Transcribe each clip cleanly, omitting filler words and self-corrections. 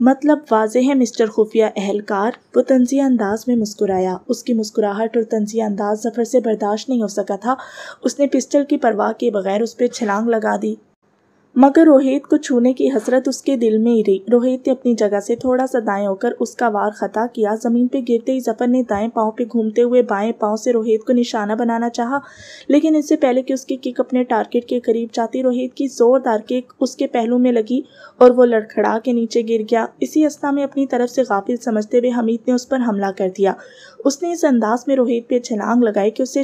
مطلب واضح ہے مسٹر خفیہ اہلکار، وہ طنزیہ انداز میں مسکرایا۔ اس کی مسکراہٹ اور طنزیہ انداز ظفر سے برداشت نہیں ہو سکا تھا۔ اس نے پسٹل کی پرواہ کیے بغیر اس پہ چھلانگ لگا دی، مگر روہیت کو چھونے کی حسرت اس کے دل میں ہی رہی۔ روہیت نے اپنی جگہ سے تھوڑا سا دائیں ہو کر اس کا وار خطا کیا۔ زمین پہ گرتے ہی ظفر نے دائیں پاؤں پہ گھومتے ہوئے بائیں پاؤں سے روہیت کو نشانہ بنانا چاہا، لیکن اس سے پہلے کہ اس کی کک اپنے ٹارگٹ کے قریب جاتی، روہیت کی زوردار کک اس کے پہلو میں لگی اور وہ لڑکھڑا کے نیچے گر گیا۔ اسی اسنا میں اپنی طرف سے غافل سمجھتے ہوئے حمید نے اس پر حملہ کر دیا۔ اس نے اس انداز میں روہیت پہ چھلانگ لگائی کہ اسے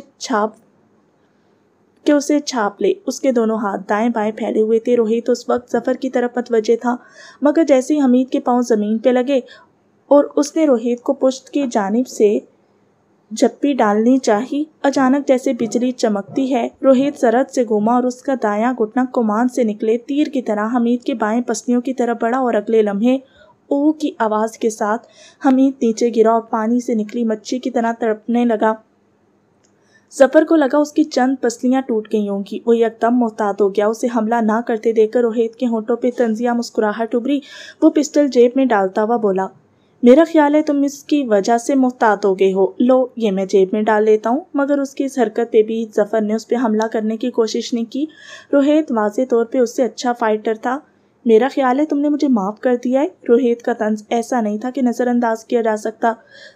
چھاپ لے۔ اس کے دونوں ہاتھ دائیں بائیں پھیلے ہوئے تھے۔ روہیت اس وقت ظفر کی طرف متوجہ تھا، مگر جیسے ہی حمید کے پاؤں زمین پہ لگے اور اس نے روہیت کو پشت کی جانب سے جھپی ڈالنی چاہی، اچانک جیسے بجلی چمکتی ہے، روہیت ضرب سے گھوما اور اس کا دایاں گھٹنا کمان سے نکلے تیر کی طرح حمید کے بائیں پسلیوں کی طرف بڑھا اور اگلے لمحے او کی آواز کے ساتھ حمید نیچے گرا اور پانی سے نکلی مچھی کی طرح تڑپنے لگا۔ ظفر کو لگا اس کی چند پسلیاں ٹوٹ گئی ہوں گی۔ وہ یکدم محتاط ہو گیا۔ اسے حملہ نہ کرتے دیکھ کر روہیت کے ہونٹوں پہ طنزیہ مسکراہٹ ابھری۔ وہ پسٹل جیب میں ڈالتا ہوا بولا، میرا خیال ہے تم اس کی وجہ سے محتاط ہو گئے ہو، لو یہ میں جیب میں ڈال لیتا ہوں۔ مگر اس کی اس حرکت پہ بھی ظفر نے اس پہ حملہ کرنے کی کوشش نہیں کی۔ روہیت واضح طور پہ اس سے اچھا فائٹر تھا۔ میرا خیال ہے تم نے مجھے معاف کر دیا ہے۔ روہیت کا طنز ایسا نہیں تھا کہ نظر انداز کیا جا سکتا۔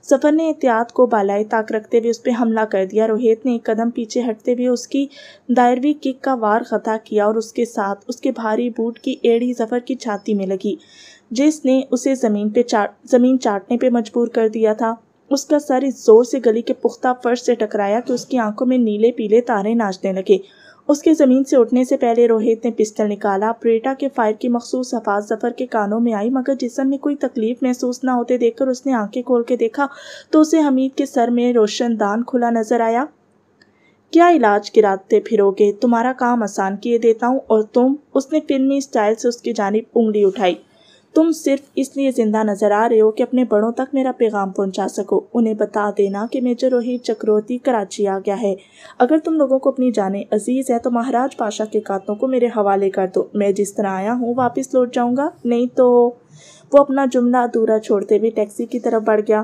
ظفر نے احتیاط کو بالائے طاق رکھتے ہوئے اس پہ حملہ کر دیا۔ روہیت نے ایک قدم پیچھے ہٹتے ہوئے اس کی دائرہویں کک کا وار خطا کیا اور اس کے ساتھ اس کے بھاری بوٹ کی ایڑی ظفر کی چھاتی میں لگی، جس نے اسے زمین چاٹنے پہ مجبور کر دیا تھا۔ اس کا سر اس زور سے گلی کے پختہ فرش سے ٹکرایا کہ اس کی آنکھوں میں نیلے پیلے تارے ناچنے لگے۔ اس کے زمین سے اٹھنے سے پہلے روہیت نے پسٹل نکالا۔ پریٹا کے فائر کی مخصوص آواز ظفر کے کانوں میں آئی، مگر جسم میں کوئی تکلیف محسوس نہ ہوتے دیکھ کر اس نے آنکھیں کھول کے دیکھا تو اسے حمید کے سر میں روشن دان کھلا نظر آیا۔ کیا علاج گراتے پھرو گے؟ تمہارا کام آسان کیے دیتا ہوں، اور تم، اس نے فلمی اسٹائل سے اس کی جانب انگلی اٹھائی، تم صرف اس لیے زندہ نظر آ رہے ہو کہ اپنے بڑوں تک میرا پیغام پہنچا سکو۔ انہیں بتا دینا کہ میجر روہیت چکرورتی کراچی آ گیا ہے۔ اگر تم لوگوں کو اپنی جانیں عزیز ہے تو مہاراج پاشا کے قاتلوں کو میرے حوالے کر دو۔ میں جس طرح آیا ہوں واپس لوٹ جاؤں گا، نہیں تو… وہ اپنا جملہ ادھورا چھوڑتے ہوئے ٹیکسی کی طرف بڑھ گیا۔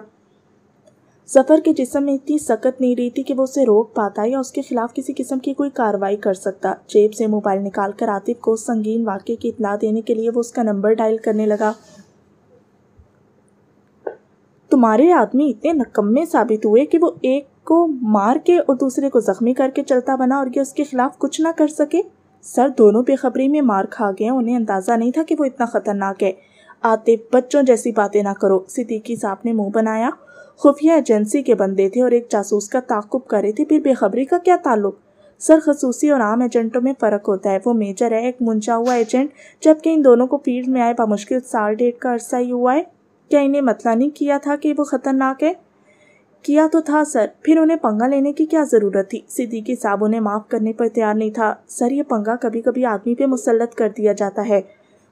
ظفر کے جسم میں اتنی سکت نہیں رہی تھی کہ وہ اسے روک پاتا یا اس کے خلاف کسی قسم کی کوئی کارروائی کر سکتا۔ جیب سے موبائل نکال کر عاطف کو سنگین واقعے کی اطلاع دینے کے لیے وہ اس کا نمبر ڈائل کرنے لگا۔ تمہارے آدمی اتنے نکمے ثابت ہوئے کہ وہ ایک کو مار کے اور دوسرے کو زخمی کر کے چلتا بنا اور یہ اس کے خلاف کچھ نہ کر سکے۔ سر دونوں بے خبری میں مار کھا گئے، انہیں اندازہ نہیں تھا کہ وہ اتنا خطرناک ہے۔ عاطف بچوں جیسی باتیں نہ کرو، صدیقی صاحب نے منہ بنایا۔ خفیہ ایجنسی کے بندے تھے اور ایک جاسوس کا تعاقب کر رہے تھے، پھر بے خبری کا کیا تعلق؟ سر خصوصی اور عام ایجنٹوں میں فرق ہوتا ہے، وہ میجر ہے ایک منچا ہوا ایجنٹ، جبکہ ان دونوں کو فیلڈ میں آئے بمشکل سال ڈیڑھ کا عرصہ ہی ہوا ہے۔ کیا انہیں مطلع نہیں کیا تھا کہ وہ خطرناک ہے؟ کیا تو تھا سر، پھر انہیں پنگا لینے کی کیا ضرورت تھی؟ صدیقی صاحب انہیں معاف کرنے پر تیار نہیں تھا۔ سر یہ پنگا کبھی کبھی آدمی پہ مسلط کر دیا جاتا ہے۔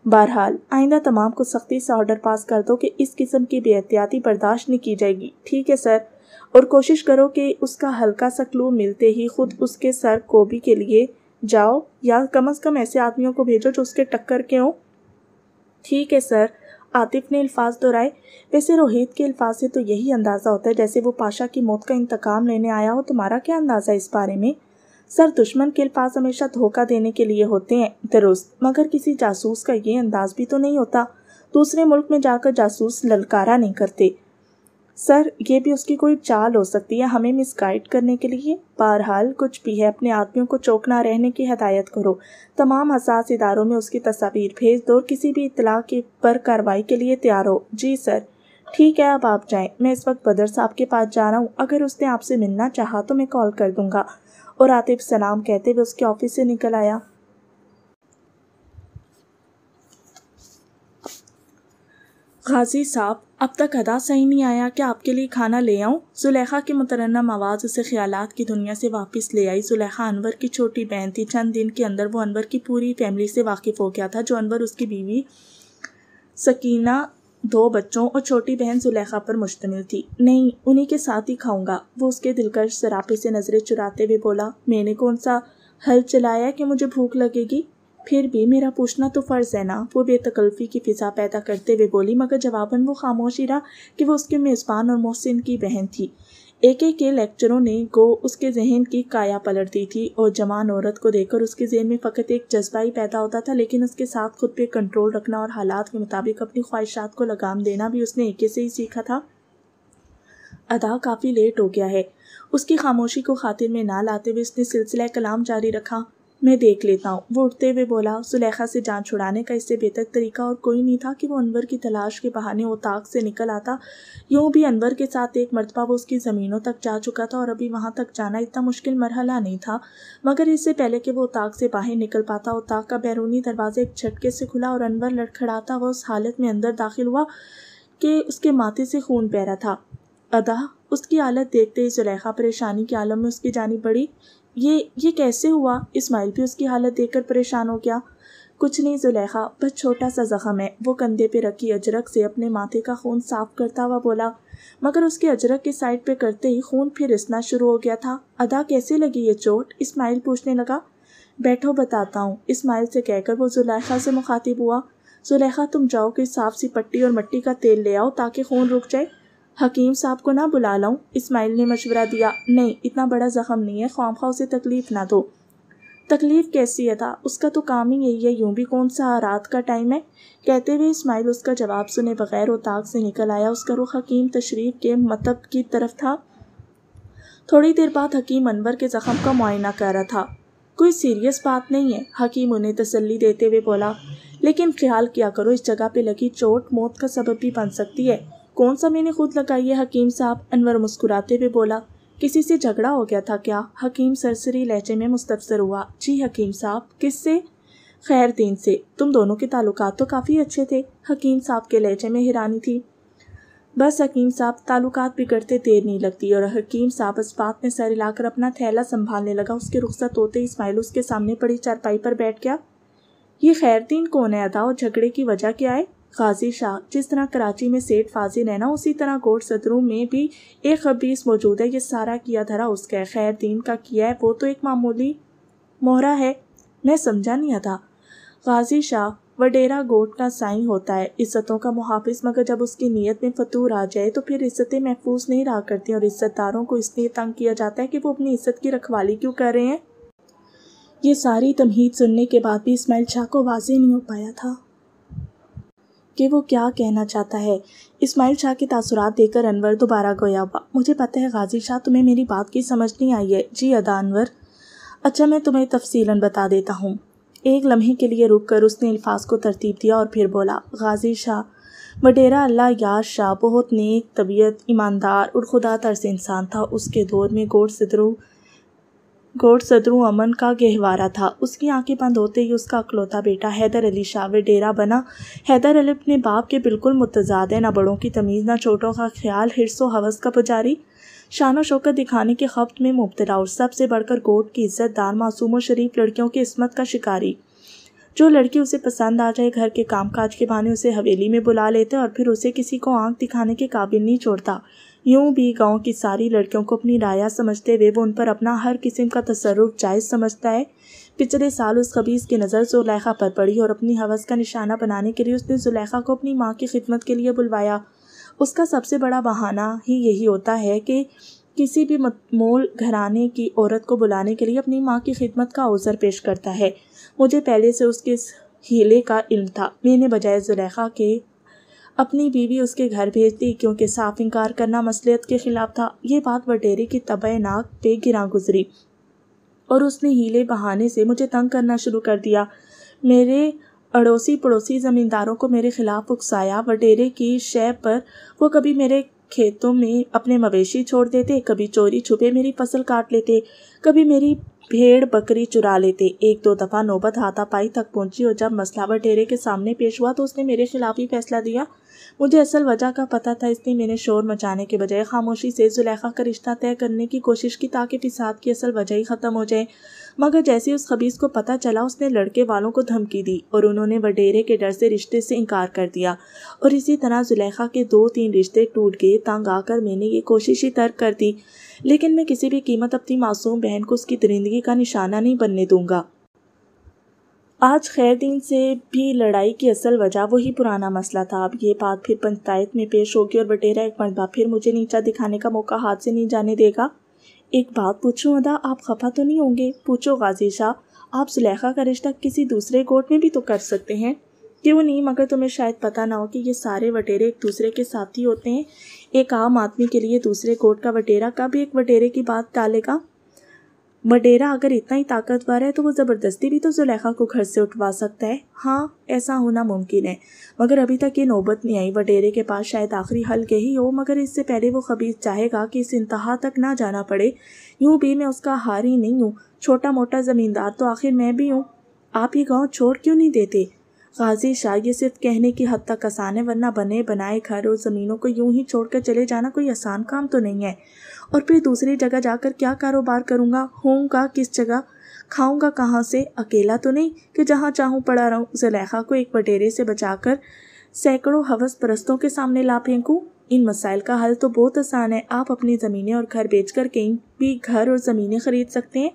بہرحال آئندہ تمام کو سختی سے آرڈر پاس کر دو کہ اس قسم کی بے احتیاطی برداشت نہیں کی جائے گی، ٹھیک ہے سر؟ اور کوشش کرو کہ اس کا ہلکا سا کلو ملتے ہی خود اس کے سر کوبی کے لیے جاؤ، یا کم از کم ایسے آدمیوں کو بھیجو جو اس کے ٹکر کے ہوں۔ ٹھیک ہے سر، عاطف نے الفاظ دہرائے۔ ویسے روہیت کے الفاظ سے تو یہی اندازہ ہوتا ہے جیسے وہ پاشا کی موت کا انتقام لینے آیا ہو۔ تمہارا کیا اندازہ اس بارے میں؟ سر دشمن کے الفاظ ہمیشہ دھوکہ دینے کے لیے ہوتے ہیں، درست، مگر کسی جاسوس کا یہ انداز بھی تو نہیں ہوتا۔ دوسرے ملک میں جا کر جاسوس للکارا نہیں کرتے۔ سر یہ بھی اس کی کوئی چال ہو سکتی ہے ہمیں مس گائیڈ کرنے کے لیے۔ بہرحال کچھ بھی ہے، اپنے آدمیوں کو چوکنا رہنے کی ہدایت کرو، تمام حساس اداروں میں اس کی تصاویر بھیج دو اور کسی بھی اطلاع پر کارروائی کے لیے تیار ہو۔ جی سر۔ ٹھیک ہے اب آپ جائیں، میں اس وقت بدر صاحب کے پاس جا رہا ہوں، اگر اس نے آپ سے ملنا چاہا تو میں کال کر دوں گا۔ اور عاطف سلام کہتے ہوئے اس کے آفس سے نکل آیا۔ غازی صاحب اب تک ادا صحیح نہیں آیا، کیا آپ کے لیے کھانا لے آؤں؟ زلیخا کی مترنم آواز اسے خیالات کی دنیا سے واپس لے آئی۔ زلیخا انور کی چھوٹی بہن تھی۔ چند دن کے اندر وہ انور کی پوری فیملی سے واقف ہو گیا تھا، جو انور، اس کی بیوی سکینہ، 2 بچوں اور چھوٹی بہن زلیخا پر مشتمل تھی۔ نہیں، انہی کے ساتھ ہی کھاؤں گا، وہ اس کے دلکش سراپے سے نظریں چراتے ہوئے بولا۔ میں نے کون سا حل چلایا کہ مجھے بھوک لگے گی؟ پھر بھی میرا پوچھنا تو فرض ہے نا، وہ بے تکلفی کی فضا پیدا کرتے ہوئے بولی، مگر جواباً وہ خاموش ہی رہا کہ وہ اس کے میزبان اور محسن کی بہن تھی۔ ایک ایک کے لیکچروں نے گو اس کے ذہن کی کایا پلٹ دی تھی، اور جوان عورت کو دیکھ کر اس کے ذہن میں فقط ایک جذبہ ہی پیدا ہوتا تھا، لیکن اس کے ساتھ خود پہ کنٹرول رکھنا اور حالات کے مطابق اپنی خواہشات کو لگام دینا بھی اس نے ایک سے ہی سیکھا تھا۔ ادا کافی لیٹ ہو گیا ہے۔ اس کی خاموشی کو خاطر میں نہ لاتے ہوئے اس نے سلسلہ کلام جاری رکھا۔ میں دیکھ لیتا ہوں، وہ اٹھتے ہوئے بولا۔ زلیخا سے جان چھڑانے کا اس سے بہتر طریقہ اور کوئی نہیں تھا کہ وہ انور کی تلاش کے بہانے اتاق سے نکل آتا۔ یوں بھی انور کے ساتھ ایک مرتبہ وہ اس کی زمینوں تک جا چکا تھا، اور ابھی وہاں تک جانا اتنا مشکل مرحلہ نہیں تھا، مگر اس سے پہلے کہ وہ اتاق سے باہر نکل پاتا، اتاق کا بیرونی دروازہ ایک جھٹکے سے کھلا اور انور لڑکھڑاتا ہوا اس حالت میں اندر داخل ہوا کہ اس کے ماتھے سے خون بہہ رہا تھا۔ ادا اس کی حالت دیکھتے ہی زلیخا پریشانی کے عالم میں اس کی جانب بڑھی۔ یہ کیسے ہوا؟ اسماعیل بھی اس کی حالت دیکھ کر پریشان ہو گیا۔ کچھ نہیں زلیخا، بس چھوٹا سا زخم ہے، وہ کندھے پہ رکھی اجرک سے اپنے ماتھے کا خون صاف کرتا ہوا بولا، مگر اس کے اجرک کے سائڈ پہ کرتے ہی خون پھر رسنا شروع ہو گیا تھا۔ ادا کیسے لگی یہ چوٹ؟ اسماعیل پوچھنے لگا۔ بیٹھو بتاتا ہوں، اسماعیل سے کہہ کر وہ زلیخا سے مخاطب ہوا۔ زلیخا تم جاؤ کہ صاف سی پٹی اور مٹی کا تیل لے آؤ تاکہ خون رک جائے۔ حکیم صاحب کو نہ بلا لاؤں؟ اسماعیل نے مشورہ دیا۔ نہیں، اتنا بڑا زخم نہیں ہے، خواہ خواہ اسے تکلیف نہ دو۔ تکلیف کیسی ہے تھا؟ اس کا تو کام ہی یہی ہے، یوں بھی کون سا رات کا ٹائم ہے؟ کہتے ہوئے اسماعیل اس کا جواب سنے بغیر اتاق سے نکل آیا۔ اس کا رخ حکیم تشریف کے مطب کی طرف تھا۔ تھوڑی دیر بعد حکیم انور کے زخم کا معائنہ کر رہا تھا۔ کوئی سیریس بات نہیں ہے، حکیم انہیں تسلی دیتے ہوئے بولا، لیکن خیال کیا کرو اس جگہ پہ لگی چوٹ موت کا سبب بھی بن سکتی ہے۔ کون سا میں نے خود لگائی ہے حکیم صاحب؟ انور مسکراتے ہوئے بولا۔ کسی سے جھگڑا ہو گیا تھا کیا؟ حکیم سرسری لہجے میں مستفسر ہوا۔ جی حکیم صاحب۔ کس سے؟ خیر دین سے۔ تم دونوں کے تعلقات تو کافی اچھے تھے۔ حکیم صاحب کے لہجے میں حیرانی تھی۔ بس حکیم صاحب، تعلقات بگڑتے دیر نہیں لگتی، اور حکیم صاحب اس بات میں سر ہلا کر اپنا تھیلا سنبھالنے لگا۔ اس کے رخصت ہوتے ہی اسماعیل اس کے سامنے پڑی چارپائی پر بیٹھ گیا۔ یہ خیر دین کون ہے ادا، اور جھگڑے کی وجہ کیا ہے؟ غازی شاہ، جس طرح کراچی میں سیٹ فاضل ہے نا، اسی طرح گوٹ صدروں میں بھی ایک خبیث موجود ہے، یہ سارا کیا دھرا اس کا ہے۔ خیر دین کا کیا ہے وہ تو ایک معمولی مہرہ ہے۔ میں سمجھا نہیں ادا۔ غازی شاہ وڈیرا گوٹ کا سائیں ہوتا ہے، عزتوں کا محافظ، مگر جب اس کی نیت میں فتور آ جائے تو پھر عزتیں محفوظ نہیں رہا کرتی، اور عزت داروں کو اس لیے تنگ کیا جاتا ہے کہ وہ اپنی عزت کی رکھوالی کیوں کر رہے ہیں۔ یہ ساری تمہید سننے کے بعد بھی اسماعیل شاہ کو واضح نہیں ہو پایا تھا کہ وہ کیا کہنا چاہتا ہے۔ اسماعیل شاہ کے تاثرات دیکھ کر انور دوبارہ گویا ہوا۔ مجھے پتہ ہے غازی شاہ، تمہیں میری بات کی سمجھ نہیں آئی ہے۔ جی ادا انور۔ اچھا میں تمہیں تفصیلاً بتا دیتا ہوں۔ ایک لمحے کے لیے رک کر اس نے الفاظ کو ترتیب دیا اور پھر بولا۔ غازی شاہ وڈیرا اللہ یار شاہ بہت نیک طبیعت، ایماندار اور خدا ترس انسان تھا۔ اس کے دور میں گوٹ صدروں امن کا گہوارہ تھا۔ اس کی آنکھیں بند ہوتے ہی اس کا اکلوتا بیٹا حیدر علی شاہ وڈیرا بنا۔ حیدر علی اپنے باپ کے بالکل متضاد ہے، نہ بڑوں کی تمیز نہ چھوٹوں کا خیال، حرص و ہوس کا پجاری، شان و شوکت دکھانے کے خبت میں مبتلا، اور سب سے بڑھ کر گوٹ کی عزت دار معصوم و شریف لڑکیوں کی عصمت کا شکاری۔ جو لڑکی اسے پسند آ جائے گھر کے کام کاج کے بہانے اسے حویلی میں بلا لیتے اور پھر اسے کسی کو آنکھ دکھانے کے قابل نہیں چھوڑتا۔ یوں بھی گاؤں کی ساری لڑکیوں کو اپنی رایا سمجھتے ہوئے وہ ان پر اپنا ہر قسم کا تصرف جائز سمجھتا ہے۔ پچھلے سال اس خبیث کی نظر زلیخا پر پڑی اور اپنی ہوس کا نشانہ بنانے کے لیے اس نے زلیخا کو اپنی ماں کی خدمت کے لیے بلوایا۔ اس کا سب سے بڑا بہانہ ہی یہی ہوتا ہے کہ کسی بھی مول گھرانے کی عورت کو بلانے کے لیے اپنی ماں کی خدمت کا عذر پیش کرتا ہے۔ مجھے پہلے سے اس کے اس ہیلے کا علم تھا۔ میں نے بجائے زلیخا کے اپنی بیوی اس کے گھر بھیج دی، کیونکہ صاف انکار کرنا مصلحت کے خلاف تھا۔ یہ بات وڈیرے کی طبع ناک پہ گراں گزری اور اس نے ہیلے بہانے سے مجھے تنگ کرنا شروع کر دیا۔ میرے اڑوسی پڑوسی زمینداروں کو میرے خلاف اکسایا۔ وڈیرے کی شے پر وہ کبھی میرے کھیتوں میں اپنے مویشی چھوڑ دیتے، کبھی چوری چھپے میری فصل کاٹ لیتے، کبھی میری بھیڑ بکری چرا لیتے۔ ایک دو دفعہ نوبت ہاتھا پائی تک پہنچی اور جب مسئلہ وڈیرے کے سامنے پیش ہوا تو اس نے میرے خلاف ہی فیصلہ دیا۔ مجھے اصل وجہ کا پتہ تھا، اس لیے میں نے شور مچانے کے بجائے خاموشی سے زلیخا کا رشتہ طے کرنے کی کوشش کی تاکہ فساد کی اصل وجہ ہی ختم ہو جائے۔ مگر جیسے اس خبیث کو پتہ چلا اس نے لڑکے والوں کو دھمکی دی اور انہوں نے وڈیرے کے ڈر سے رشتے سے انکار کر دیا، اور اسی طرح زلیخا کے 2-3 رشتے ٹوٹ گئے۔ تنگ آ کر میں نے یہ کوشش ہی ترک کر دی، لیکن میں کسی بھی قیمت اپنی معصوم بہن کو اس کی درندگی کا نشانہ نہیں بننے دوں گا۔ آج خیر دین سے بھی لڑائی کی اصل وجہ وہی پرانا مسئلہ تھا۔ اب یہ بات پھر پنچایت میں پیش ہوگی اور وٹیرا ایک مرتبہ پھر مجھے نیچا دکھانے کا موقع ہاتھ سے نہیں جانے دے گا۔ ایک بات پوچھوں ادا، آپ خفا تو نہیں ہوں گے؟ پوچھو غازی شاہ، آپ زلیخا کا رشتہ کسی دوسرے کورٹ میں بھی تو کر سکتے ہیں۔ کیوں نہیں، مگر تمہیں شاید پتہ نہ ہو کہ یہ سارے وٹیرے ایک دوسرے کے ساتھی ہوتے ہیں۔ ایک عام آدمی کے لیے دوسرے کورٹ کا وٹیرا کب ایک وٹیرے کی بات ٹالے گا؟ وٹیرا اگر اتنا ہی طاقتور ہے تو وہ زبردستی بھی تو زلیخا کو گھر سے اٹھوا سکتا ہے۔ ہاں، ایسا ہونا ممکن ہے، مگر ابھی تک یہ نوبت نہیں آئی۔ وٹیرے کے پاس شاید آخری حل یہی ہو، مگر اس سے پہلے وہ خبیث چاہے گا کہ اس انتہا تک نہ جانا پڑے۔ یوں بھی میں اس کا ہاری نہیں ہوں، چھوٹا موٹا زمیندار تو آخر میں بھی ہوں۔ آپ یہ گاؤں چھوڑ کیوں نہیں دیتے؟ غازی شاہ، یہ صرف کہنے کی حد تک آسان ہے، ورنہ بنے بنائے گھر اور زمینوں کو یوں ہی چھوڑ کر چلے جانا کوئی آسان کام تو نہیں ہے۔ اور پھر دوسری جگہ جا کر کیا کاروبار کروں گا؟ ہوں گا کس جگہ؟ کھاؤں گا کہاں سے؟ اکیلا تو نہیں کہ جہاں چاہوں پڑا رہوں۔ زلیخا کو ایک وٹیرے سے بچا کر سینکڑوں ہوس پرستوں کے سامنے لا پھینکوں؟ ان مسائل کا حل تو بہت آسان ہے۔ آپ اپنی زمینیں اور گھر بیچ کر کہیں بھی گھر اور زمینیں خرید سکتے ہیں۔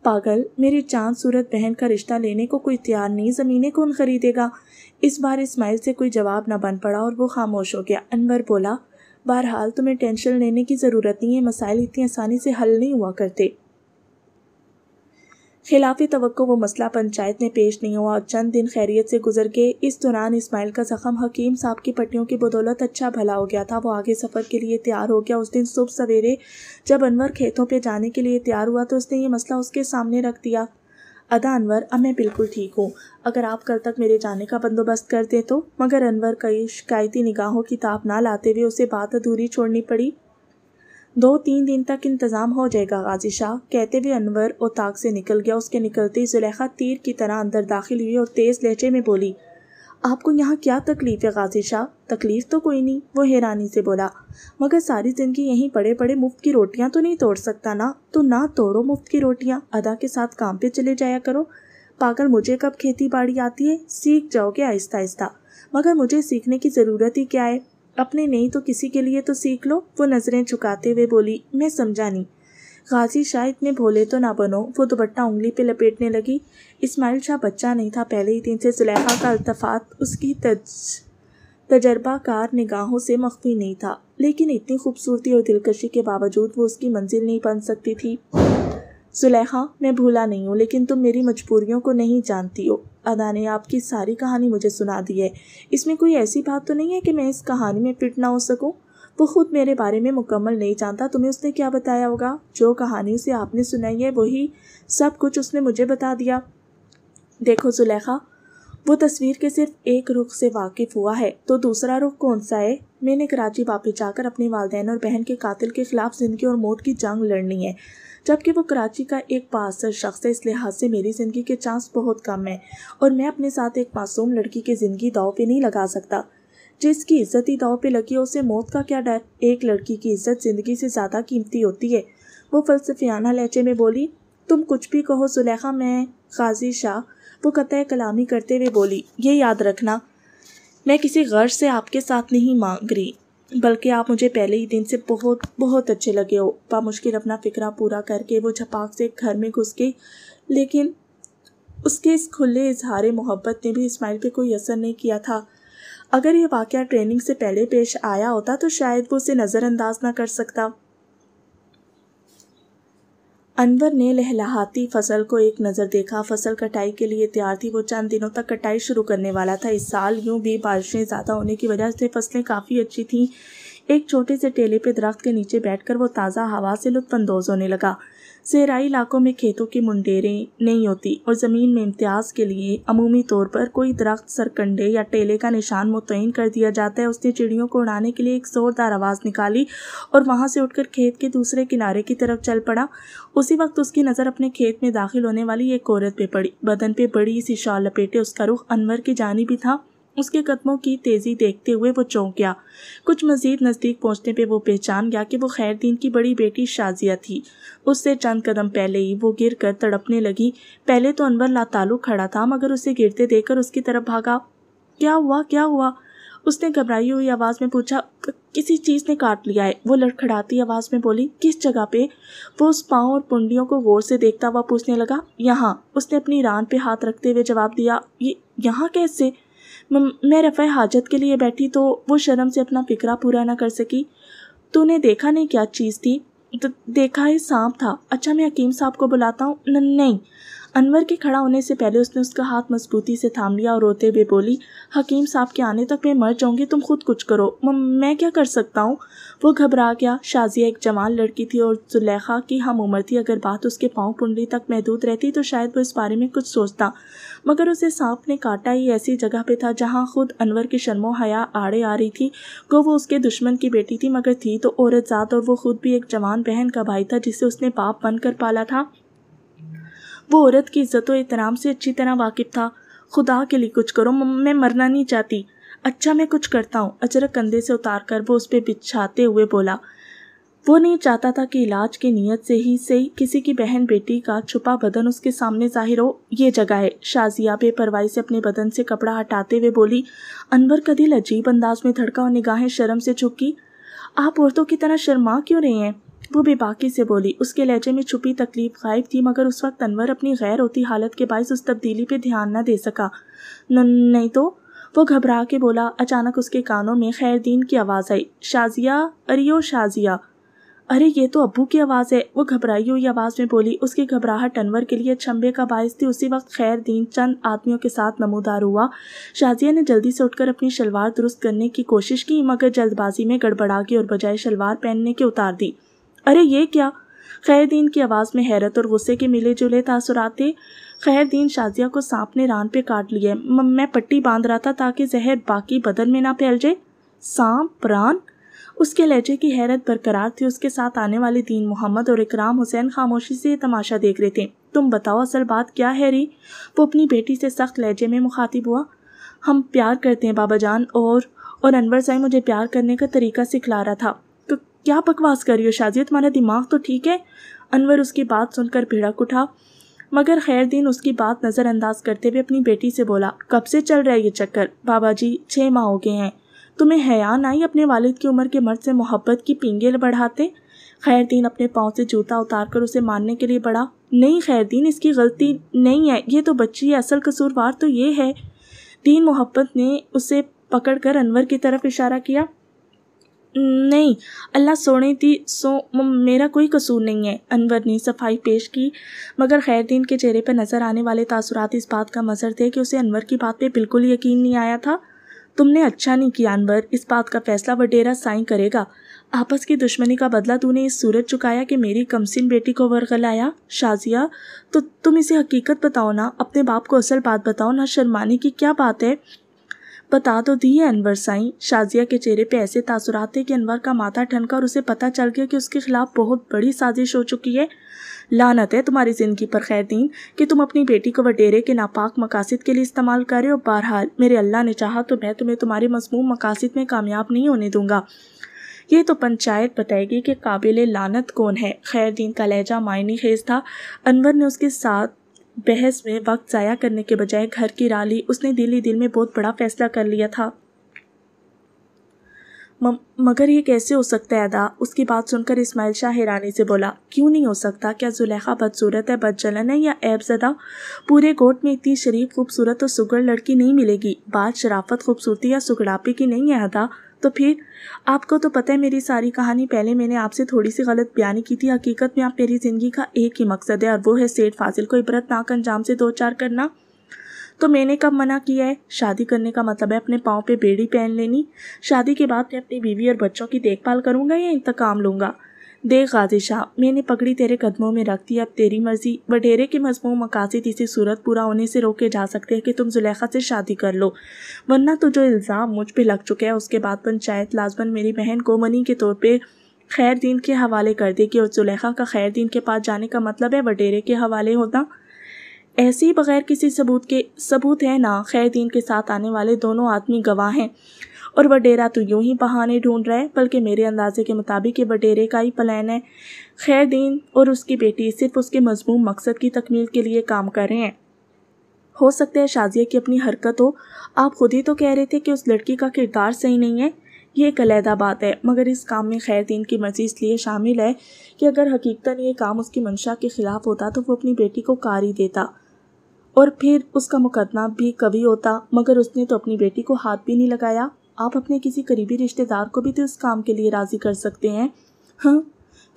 پاگل، میری چاند صورت بہن کا رشتہ لینے کو کوئی تیار نہیں، زمینیں کون خریدے گا؟ اس بار اسماعیل سے کوئی جواب نہ بن پڑا اور وہ خاموش ہو گیا۔ انور بولا، بہرحال تمہیں ٹینشن لینے کی ضرورت نہیں ہے، مسائل اتنی آسانی سے حل نہیں ہوا کرتے۔ خلاف توقع وہ مسئلہ پنچایت میں پیش نہیں ہوا اور چند دن خیریت سے گزر گئے۔ اس دوران اسماعیل کا زخم حکیم صاحب کی پٹیوں کی بدولت اچھا بھلا ہو گیا تھا۔ وہ آگے سفر کے لیے تیار ہو گیا۔ اس دن صبح سویرے جب انور کھیتوں پہ جانے کے لیے تیار ہوا تو اس نے یہ مسئلہ اس کے سامنے رکھ دیا۔ ادا انور، اب میں بالکل ٹھیک ہوں، اگر آپ کل تک میرے جانے کا بندوبست کر دیں تو۔ مگر انور کئی شکایتی نگاہوں کی تاب نہ لاتے ہوئے اسے بات ادھوری چھوڑنی پڑی۔ 2-3 دن تک انتظام ہو جائے گا غازی شاہ، کہتے ہوئے انور اتاق سے نکل گیا۔ اس کے نکلتے ہی زلیخا تیر کی طرح اندر داخل ہوئی اور تیز لہجے میں بولی، آپ کو یہاں کیا تکلیف ہے غازی شاہ؟ تکلیف تو کوئی نہیں، وہ حیرانی سے بولا، مگر ساری زندگی یہیں پڑے پڑے مفت کی روٹیاں تو نہیں توڑ سکتا نا؟ تو نہ توڑو مفت کی روٹیاں، ادا کے ساتھ کام پہ چلے جایا کرو۔ پاگل، مجھے کب کھیتی باڑی آتی ہے؟ سیکھ جاؤ گے آہستہ آہستہ۔ مگر مجھے سیکھنے کی ضرورت ہی کیا ہے؟ اپنے نہیں تو کسی کے لیے تو سیکھ لو۔ وہ نظریں جھکاتے ہوئے بولی، میں سمجھا نہیں۔ غازی شاہ، اتنے بھولے تو نہ بنو۔ وہ دوپٹہ انگلی پہ لپیٹنے لگی۔ اسماعیل شاہ بچہ نہیں تھا، پہلے ہی دن سے زلیخا کا التفات اس کی تجربہ کار نگاہوں سے مخفی نہیں تھا، لیکن اتنی خوبصورتی اور دلکشی کے باوجود وہ اس کی منزل نہیں بن سکتی تھی۔ زلیخا، میں بھولا نہیں ہوں، لیکن تم میری مجبوریوں کو نہیں جانتی ہو۔ ادا نے آپ کی ساری کہانی مجھے سنا دی ہے، اس میں کوئی ایسی بات تو نہیں ہے کہ میں اس کہانی میں فٹ نہ ہو سکوں؟ وہ خود میرے بارے میں مکمل نہیں جانتا، تمہیں اس نے کیا بتایا ہوگا؟ جو کہانی اسے آپ نے سنائی ہے وہی سب کچھ اس نے مجھے بتا دیا۔ دیکھو زلیخا، وہ تصویر کے صرف ایک رخ سے واقف ہوا ہے، تو دوسرا رخ کون سا ہے؟ میں نے کراچی واپس جا کر اپنے والدین اور بہن کے قاتل کے خلاف زندگی اور موت کی جنگ لڑنی ہے، جبکہ وہ کراچی کا ایک بااثر شخص ہے۔ اس لحاظ سے میری زندگی کے چانس بہت کم ہیں، اور میں اپنے ساتھ ایک معصوم لڑکی کی زندگی داؤ پہ نہیں لگا سکتا۔ جس کی عزت ہی داؤ پہ لگی ہے اسے موت کا کیا ڈر؟ ایک لڑکی کی عزت زندگی سے زیادہ قیمتی ہوتی ہے۔ وہ فلسفیانہ لہجے میں بولی، تم کچھ بھی کہو زلیخا، میں غازی شاہ، وہ قطع کلامی کرتے ہوئے بولی، یہ یاد رکھنا، میں کسی غرض سے آپ کے ساتھ نہیں مانگ رہی، بلکہ آپ مجھے پہلے ہی دن سے بہت بہت اچھے لگے ہو۔ بامشکل اپنا فکرہ پورا کر کے وہ جھپاک سے گھر میں گھس گئی، لیکن اس کے اس کھلے اظہار محبت نے بھی اسماعیل پہ کوئی اثر نہیں کیا تھا۔ اگر یہ واقعہ ٹریننگ سے پہلے پیش آیا ہوتا تو شاید وہ اسے نظر انداز نہ کر سکتا۔ انور نے لہلہاتی فصل کو ایک نظر دیکھا۔ فصل کٹائی کے لیے تیار تھی، وہ چند دنوں تک کٹائی شروع کرنے والا تھا۔ اس سال یوں بھی بارشیں زیادہ ہونے کی وجہ سے فصلیں کافی اچھی تھیں۔ ایک چھوٹے سے ٹیلے پہ درخت کے نیچے بیٹھ کر وہ تازہ ہوا سے لطف اندوز ہونے لگا۔ صحرائی علاقوں میں کھیتوں کی منڈیریں نہیں ہوتی اور زمین میں امتیاز کے لیے عمومی طور پر کوئی درخت سرکنڈے یا ٹیلے کا نشان متعین کر دیا جاتا ہے۔ اس نے چڑیوں کو اڑانے کے لیے ایک زوردار آواز نکالی اور وہاں سے اٹھ کر کھیت کے دوسرے کنارے کی طرف چل پڑا۔ اسی وقت اس کی نظر اپنے کھیت میں داخل ہونے والی ایک عورت پہ پڑی۔ بدن پہ بڑی سی شال لپیٹے اس کا رخ انور کی جانب ہی تھا۔ اس کے قدموں کی تیزی دیکھتے ہوئے وہ چونک گیا۔ کچھ مزید نزدیک پہنچنے پہ وہ پہچان گیا کہ وہ خیر دین کی بڑی بیٹی شازیہ تھی۔ اس سے چند قدم پہلے ہی وہ گر کر تڑپنے لگی۔ پہلے تو انور لاتعلق کھڑا تھا، مگر اسے گرتے دیکھ کر اس کی طرف بھاگا۔ کیا ہوا؟ کیا ہوا؟ اس نے گھبرائی ہوئی آواز میں پوچھا، کسی چیز نے کاٹ لیا ہے؟ وہ لڑکھڑاتی آواز میں بولی، کس جگہ پہ؟ وہ اس پاؤں اور پنڈلیوں کو غور سے دیکھتا ہوا پوچھنے لگا، یہاں۔ اس نے اپنی ران پہ ہاتھ رکھتے ہوئے جواب دیا، یہاں کیسے؟ میں رفع حاجت کے لیے بیٹھی تو وہ شرم سے اپنا فکرہ پورا نہ کر سکی۔ تو نے دیکھا نہیں کیا چیز تھی؟ دیکھا ہے سانپ تھا۔ اچھا میں حکیم صاحب کو بلاتا ہوں۔ نہیں۔ انور کے کھڑا ہونے سے پہلے اس نے اس کا ہاتھ مضبوطی سے تھام لیا اور روتے ہوئے بولی، حکیم صاحب کے آنے تک میں مر جاؤں گی، تم خود کچھ کرو۔ میں کیا کر سکتا ہوں؟ وہ گھبرا گیا۔ شازیہ ایک جوان لڑکی تھی اور زلیخا کی ہم عمر تھی۔ اگر بات اس کے پاؤں پنڈلی تک محدود رہتی تو شاید وہ اس بارے میں کچھ سوچتا، مگر اسے سانپ نے کاٹا ہی ایسی جگہ پہ تھا جہاں خود انور کی شرم و حیا آڑے آ رہی تھی۔ وہ اس کے دشمن کی بیٹی تھی، مگر تھی تو عورت ذات، اور وہ خود بھی ایک جوان بہن کا بھائی تھا جسے اس نے باپ بن کر پالا تھا۔ وہ عورت کی عزت و احترام سے اچھی طرح واقف تھا۔ خدا کے لیے کچھ کرو، میں مرنا نہیں چاہتی۔ اچھا میں کچھ کرتا ہوں، اجرک کندھے سے اتار کر وہ اس پہ بچھاتے ہوئے بولا۔ وہ نہیں چاہتا تھا کہ علاج کی نیت سے ہی کسی کی بہن بیٹی کا چھپا بدن اس کے سامنے ظاہر ہو۔ یہ جگہ ہے۔ شازیہ بے پرواہی سے اپنے بدن سے کپڑا ہٹاتے ہوئے بولی۔ انور کا دل عجیب انداز میں دھڑکا اور نگاہیں شرم سے جھکی۔ آپ عورتوں کی طرح شرما کیوں رہے ہیں؟ وہ بے باکی سے بولی۔ اس کے لہجے میں چھپی تکلیف غائب تھی، مگر اس وقت انور اپنی غیر ہوتی حالت کے باعث اس تبدیلی پہ دھیان نہ دے سکا۔ نہیں تو، وہ گھبرا کے بولا۔ اچانک اس کے کانوں میں خیر دین کی آواز آئی، شازیہ، ارے شازیہ، ارے یہ تو ابو کی آواز ہے۔ وہ گھبرائی ہوئی آواز میں بولی۔ اس کی گھبراہٹ انور کے لیے چھمبے کا باعث تھی۔ اسی وقت خیر دین چند آدمیوں کے ساتھ نمودار ہوا۔ شازیہ نے جلدی سے اٹھ کر اپنی شلوار درست کرنے کی کوشش کی، مگر جلد بازی میں گڑبڑا گئی اور بجائے شلوار پہننے کے اتار دی۔ ارے یہ کیا؟ خیر دین کی آواز میں حیرت اور غصے کے ملے جلے تاثرات تھے۔ خیر دین، شازیہ کو سانپ نے ران پہ کاٹ لی ہے۔ میں پٹی باندھ رہا تھا تاکہ زہر باقی بدن میں نہ پھیل جائے۔ سانپ؟ ران؟ اس کے لہجے کی حیرت برقرار تھی۔ اس کے ساتھ آنے والے دین محمد اور اکرام حسین خاموشی سے یہ تماشا دیکھ رہے تھے۔ تم بتاؤ اصل بات کیا ہے ری؟ وہ اپنی بیٹی سے سخت لہجے میں مخاطب ہوا۔ ہم پیار کرتے ہیں بابا جان، اور انور صاحب مجھے پیار کرنے کا طریقہ سکھلا رہا تھا۔ تو کیا بکواس کر رہی ہو شازیہ؟ تمہارا دماغ تو ٹھیک ہے؟ انور اس کی بات سن کر بھڑک اٹھا، مگر خیر دین اس کی بات نظر انداز کرتے ہوئے اپنی بیٹی سے بولا، کب سے چل رہا ہے یہ چکر؟ بابا جی 6 ماہ ہو گئے ہیں۔ تمہیں حیا نہ آئی اپنے والد کی عمر کے مرد سے محبت کی پینگے بڑھاتے؟ خیر دین اپنے پاؤں سے جوتا اتار کر اسے مارنے کے لیے بڑھا۔ نہیں خیر دین، اس کی غلطی نہیں ہے، یہ تو بچی ہے، اصل قصوروار تو یہ ہے۔ دین محبت نے اسے پکڑ کر انور کی طرف اشارہ کیا۔ نہیں، اللہ سونے تھی میرا کوئی قصور نہیں ہے، انور نے صفائی پیش کی، مگر خیر دین کے چہرے پر نظر آنے والے تاثرات اس بات کا مظہر تھے کہ اسے انور کی بات پہ بالکل یقین نہیں آیا تھا۔ تم نے اچھا نہیں کیا انور، اس بات کا فیصلہ وڈیرا سائیں کرے گا۔ آپس کی دشمنی کا بدلہ تو نے اس صورت چکایا کہ میری کمسن بیٹی کو ورغلایا۔ شازیہ، تو تم اسے حقیقت بتاؤ نا، اپنے باپ کو اصل بات بتاؤ نا، شرمانے کی کیا بات ہے؟ بتا تو دی ہے انور سائیں۔ شازیہ کے چہرے پہ ایسے تاثرات تھے کہ انور کا ماتھا ٹھنکا اور اسے پتہ چل گیا کہ اس کے خلاف بہت بڑی سازش ہو چکی ہے۔ لعنت ہے تمہاری زندگی پر خیر دین کہ تم اپنی بیٹی کو وڈیرے کے ناپاک مقاصد کے لیے استعمال کر رہے ہو۔ بہرحال میرے اللہ نے چاہا تو میں تمہیں تمہارے مذموم مقاصد میں کامیاب نہیں ہونے دوں گا۔ یہ تو پنچایت بتائے گی کہ قابل لعنت کون ہے۔ خیر دین کا لہجہ معنی خیز تھا۔ انور نے اس کے ساتھ بحث میں وقت ضائع کرنے کے بجائے گھر کی راہ لی۔ اس نے دل ہی دل میں بہت بڑا فیصلہ کر لیا تھا۔ مگر یہ کیسے ہو سکتا ہے ادا؟ اس کی بات سن کر اسماعیل شاہ حیرانی سے بولا، کیوں نہیں ہو سکتا؟ کیا زلیخا بدصورت ہے، بدجلن ہے یا عیب زدہ؟ پورے کوٹ میں اتنی شریف خوبصورت اور سگڑ لڑکی نہیں ملے گی۔ بات شرافت خوبصورتی یا سگڑاپے کی نہیں ہے ادا۔ تو پھر آپ کو تو پتہ ہے میری ساری کہانی پہلے میں نے آپ سے تھوڑی سی غلط بیانی کی تھی۔ حقیقت میں آپ میری زندگی کا ایک ہی مقصد ہے، اور وہ ہے سیٹھ فاضل کو عبرتناک انجام سے دوچار کرنا۔ تو میں نے کب منع کیا ہے؟ شادی کرنے کا مطلب ہے اپنے پاؤں پہ بیڑی پہن لینی۔ شادی کے بعد میں اپنی بیوی اور بچوں کی دیکھ بھال کروں گا یا انتقام لوں گا؟ دیکھ غازی شاہ، میں نے پگڑی تیرے قدموں میں رکھ دی، اب تیری مرضی۔ وڈیرے کے مضموم مقاصد اسی صورت پورا ہونے سے روکے جا سکتے ہیں کہ تم زلیخا سے شادی کر لو، ورنہ تو جو الزام مجھ پہ لگ چکا ہے اس کے بعد پنچایت لازماً میری بہن کو منی کے طور پہ خیر دین کے حوالے کر دے گی، اور زلیخا کا خیر دین کے پاس جانے کا مطلب ہے وڈیرے کے حوالے ہونا۔ ایسے ہی بغیر کسی ثبوت کے؟ ثبوت ہے نا، خیر دین کے ساتھ آنے والے دونوں آدمی گواہ ہیں، اور وڈیرا تو یوں ہی بہانے ڈھونڈ رہا ہے، بلکہ میرے اندازے کے مطابق یہ وڈیرے کا ہی پلان ہے۔ خیر دین اور اس کی بیٹی صرف اس کے مذموم مقصد کی تکمیل کے لیے کام کر رہے ہیں۔ ہو سکتا ہے شازیہ کی اپنی حرکت ہو، آپ خود ہی تو کہہ رہے تھے کہ اس لڑکی کا کردار صحیح نہیں ہے۔ یہ ایک علیحدہ بات ہے، مگر اس کام میں خیر دین کی مرضی اس لیے شامل ہے کہ اگر حقیقتاً یہ کام اس کی منشا کے خلاف ہوتا تو وہ اپنی بیٹی کو کار ہی دیتا اور پھر اس کا مقدمہ بھی قوی ہوتا، مگر اس نے تو اپنی بیٹی کو ہاتھ بھی نہیں لگایا۔ آپ اپنے کسی قریبی رشتہ دار کو بھی تو اس کام کے لیے راضی کر سکتے ہیں۔ ہاں،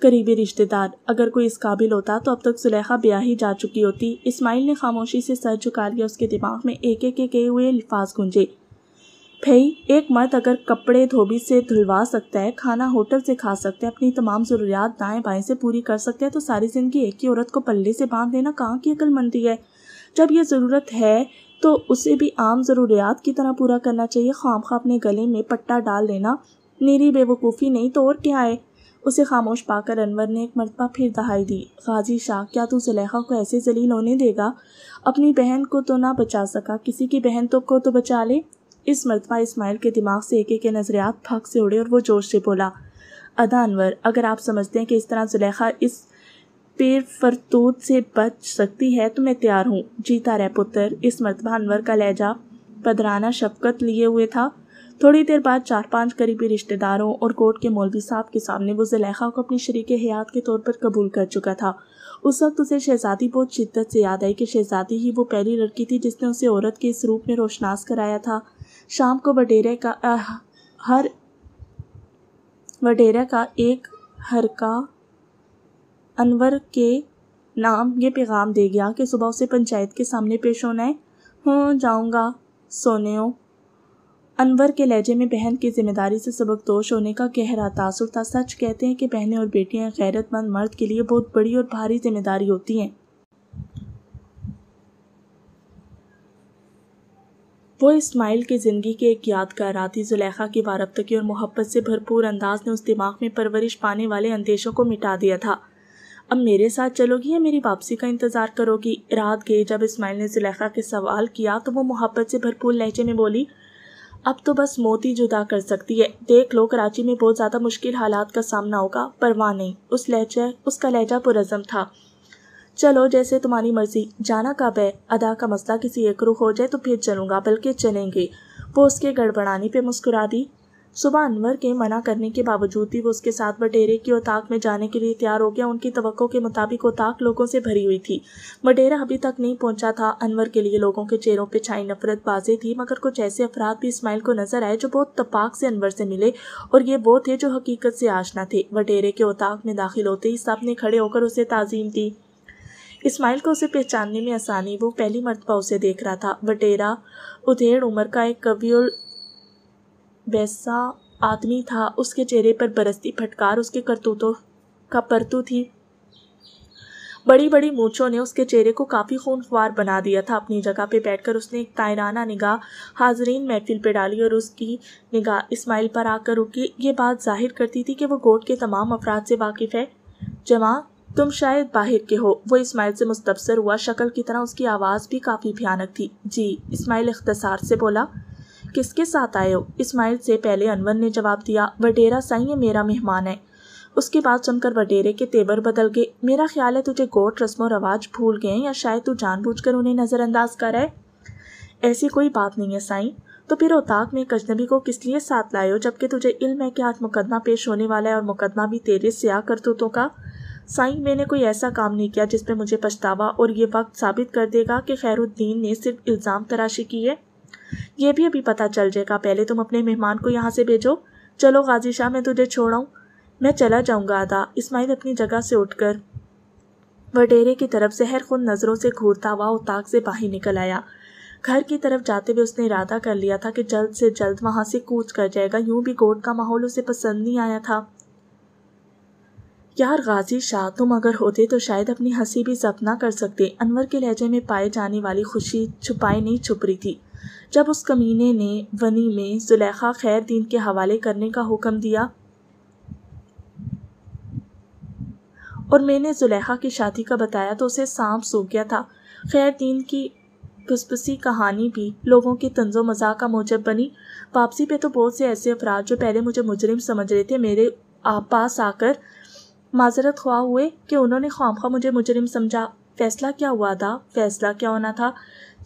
قریبی رشتہ دار اگر کوئی اس قابل ہوتا تو اب تک زلیخا بیاہ ہی جا چکی ہوتی۔ اسماعیل نے خاموشی سے سر جھکا لیا، اس کے دماغ میں ایک ایک کہے ہوئے الفاظ گونجے۔ بھئی، ایک مرد اگر کپڑے دھوبی سے دھلوا سکتا ہے، کھانا ہوٹل سے کھا سکتا ہے، اپنی تمام ضروریات دائیں بائیں سے پوری کر سکتا ہے تو ساری زندگی ایک ہی عورت کو پلے سے باندھ لینا کہاں کی عقل مندی ہے؟ جب یہ ضرورت ہے تو اسے بھی عام ضروریات کی طرح پورا کرنا چاہیے۔ خواہ اپنے گلے میں پٹا ڈال لینا میری بے وقوفی نہیں تو اور کیا ہے؟ اسے خاموش پا کر انور نے ایک مرتبہ پھر دہائی دی۔ غازی شاہ، کیا تو زلیخا کو ایسے ذلیل ہونے دے گا؟ اپنی بہن کو تو نہ بچا سکا، کسی کی بہن کو تو بچا لے۔ اس مرتبہ اسماعیل کے دماغ سے ایک ایک نظریات پھک سے اڑے اور وہ جوش سے بولا، ادا انور، اگر آپ سمجھتے ہیں کہ اس طرح زلیخا اس پیر فرتوت سے بچ سکتی ہے تو میں تیار ہوں۔ جیتا رہ پتر۔ اس مرتبہ انور کا لہجہ پدرانہ شفقت لیے ہوئے تھا۔ تھوڑی دیر بعد 4-5 قریبی رشتہ داروں اور کوٹ کے مولوی صاحب کے سامنے وہ زلیخا کو اپنی شریک حیات کے طور پر قبول کر چکا تھا۔ اس وقت اسے شہزادی بہت شدت سے یاد آئی کہ شہزادی ہی وہ پہلی لڑکی تھی جس نے اسے عورت کے اس روپ میں روشناس کرایا تھا۔ شام کو وڈیرے کا ایک حرکہ انور کے نام یہ پیغام دے گیا کہ صبح اسے پنچایت کے سامنے پیش ہونا ہے۔ ہوں، جاؤں گا سونیوں۔ انور کے لہجے میں بہن کی ذمہ داری سے سبکدوش ہونے کا گہرا تاثر تھا۔ سچ کہتے ہیں کہ بہنیں اور بیٹیاں غیرت مند مرد کے لیے بہت بڑی اور بھاری ذمہ داری ہوتی ہیں۔ وہ اسماعیل کی زندگی کے ایک یادگار رات تھی۔ زلیخا کی وارفتگی اور محبت سے بھرپور انداز نے اس دماغ میں پرورش پانے والے اندیشوں کو مٹا دیا تھا۔ اب میرے ساتھ چلو گی یا میری واپسی کا انتظار کرو گی؟ رات گئے جب اسماعیل نے زلیخا کے سوال کیا تو وہ محبت سے بھرپور لہجے میں بولی، اب تو بس موت ہی جدا کر سکتی ہے۔ دیکھ لو، کراچی میں بہت زیادہ مشکل حالات کا سامنا ہوگا، پرواہ نہیں۔ اس کا لہجہ پرعزم تھا۔ چلو، جیسے تمہاری مرضی۔ جانا کب ہے؟ ادا کا مسئلہ کسی ایک رخ ہو جائے تو پھر چلوں گا، بلکہ چلیں گے۔ وہ اس کے گڑبڑانے پہ مسکرا دی۔ صبح انور کے منع کرنے کے باوجود بھی وہ اس کے ساتھ وڈیرے کی اتاق میں جانے کے لیے تیار ہو گیا۔ ان کی توقع کے مطابق اتاق لوگوں سے بھری ہوئی تھی۔ وڈیرا ابھی تک نہیں پہنچا تھا۔ انور کے لیے لوگوں کے چہروں پہ چھائی نفرت واضح تھی، مگر کچھ ایسے افراد بھی اسماعیل کو نظر آئے جو بہت اتفاق سے انور سے ملے، اور یہ وہ تھے جو حقیقت سے آشنا تھے۔ وڈیرے کے اتاق میں داخل ہوتے ہی سب نے کھڑے ہو کر اسے تعظیم دی۔ اسماعیل کو اسے پہچاننے میں آسانی، وہ پہلی مرتبہ اسے دیکھ رہا تھا۔ وڈیرا ادھیڑ عمر کا ایک قوی البیسا آدمی تھا۔ اس کے چہرے پر برستی پھٹکار اس کے کرتوتوں کا پرتو تھی۔ بڑی بڑی مونچھوں نے اس کے چہرے کو کافی خونخوار بنا دیا تھا۔ اپنی جگہ پہ بیٹھ کر اس نے ایک طائرانہ نگاہ حاضرین محفل پہ ڈالی اور اس کی نگاہ اسماعیل پر آ کر رکی۔ یہ بات ظاہر کرتی تھی کہ وہ گوٹ کے تمام افراد سے واقف ہے۔ جماعت، تم شاید باہر کے ہو۔ وہ اسماعیل سے مستفسر ہوا۔ شکل کی طرح اس کی آواز بھی کافی بھیانک تھی۔ جی، اسماعیل اختصار سے بولا۔ کس کے ساتھ آئے ہو؟ اسماعیل سے پہلے انور نے جواب دیا۔ وڈیرا سائیں، یہ میرا مہمان ہے۔ اس کی بات سن کر وڈیرے کے تیور بدل گئے۔ میرا خیال ہے تجھے گوٹ رسم و رواج بھول گئے ہیں، یا شاید تو جان بوجھ کر انہیں نظر انداز کر رہا ہے۔ ایسی کوئی بات نہیں ہے سائیں۔ تو پھر اتاق میں ایک اجنبی کو کس لیے ساتھ لائے ہو، جبکہ تجھے علم ہے کہ آج مقدمہ پیش ہونے والا ہے، اور مقدمہ بھی تیرے سیاہ کرتوتوں کا؟ سائیں، میں نے کوئی ایسا کام نہیں کیا جس پہ مجھے پچھتاوا اور یہ وقت ثابت کر دے گا کہ خیر الدین نے صرف الزام تراشی کی ہے۔ یہ بھی ابھی پتہ چل جائے گا۔ پہلے تم اپنے مہمان کو یہاں سے بھیجو۔ چلو غازی شاہ، میں تجھے چھوڑاؤں۔ میں چلا جاؤں گا ادا۔ اسماعیل اپنی جگہ سے اٹھ کر وڈیرے کی طرف زہر خون نظروں سے گھورتا ہوا اتاق سے باہر نکل آیا۔ گھر کی طرف جاتے ہوئے اس نے ارادہ کر لیا تھا کہ جلد سے جلد وہاں سے کوچ کر جائے گا۔ یوں بھی گوٹ کا ماحول اسے پسند نہیں آیا تھا۔ یار غازی شاہ، تم اگر ہوتے تو شاید اپنی ہنسی بھی ضبط نہ کر سکتے۔ انور کے لہجے میں پائے جانے والی خوشی چھپائے نہیں چھپ رہی تھی۔ جب اس کمینے نے ونی میں زلیخا خیر دین کے حوالے کرنے کا حکم دیا اور میں نے زلیخا کی شادی کا بتایا تو اسے سانپ سونکھ گیا تھا۔ خیر دین کی پسپسی کہانی بھی لوگوں کی طنز و مزاح کا موجب بنی۔ واپسی پہ تو بہت سے ایسے افراد جو پہلے مجھے مجرم سمجھ رہے تھے میرے پاس آ کر معذرت خواہ ہوئے کہ انہوں نے خواہ مجھے مجرم سمجھا۔ فیصلہ کیا ہوا تھا؟ فیصلہ کیا ہونا تھا؟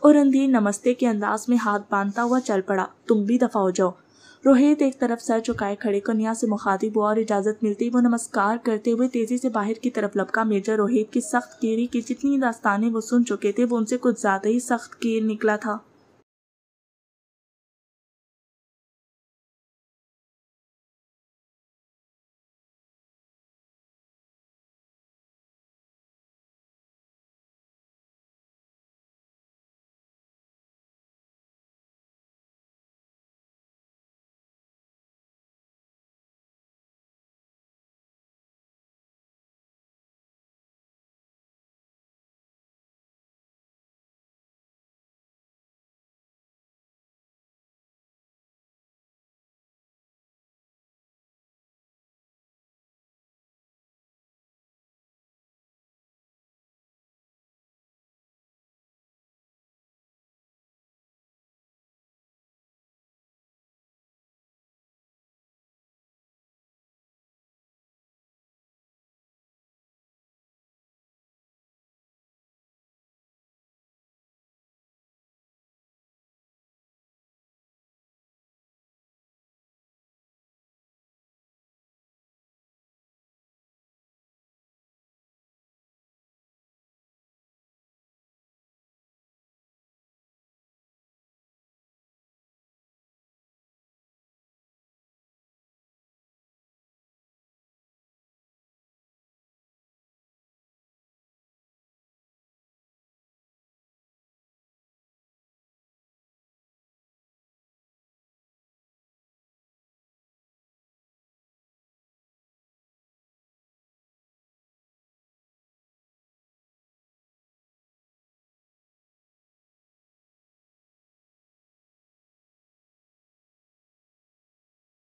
اور رندھیر نمستے کے انداز میں ہاتھ باندھتا ہوا چل پڑا۔ تم بھی دفع ہو جاؤ۔ روہت ایک طرف سر جھکائے کھڑے کنیا سے مخاطب ہوا اور اجازت ملتے وہ نمسکار کرتے ہوئے تیزی سے باہر کی طرف لپکا۔ میجر روہت کی سخت کیری کی جتنی داستانیں وہ سن چکے تھے وہ ان سے کچھ زیادہ ہی سخت کیر نکلا تھا۔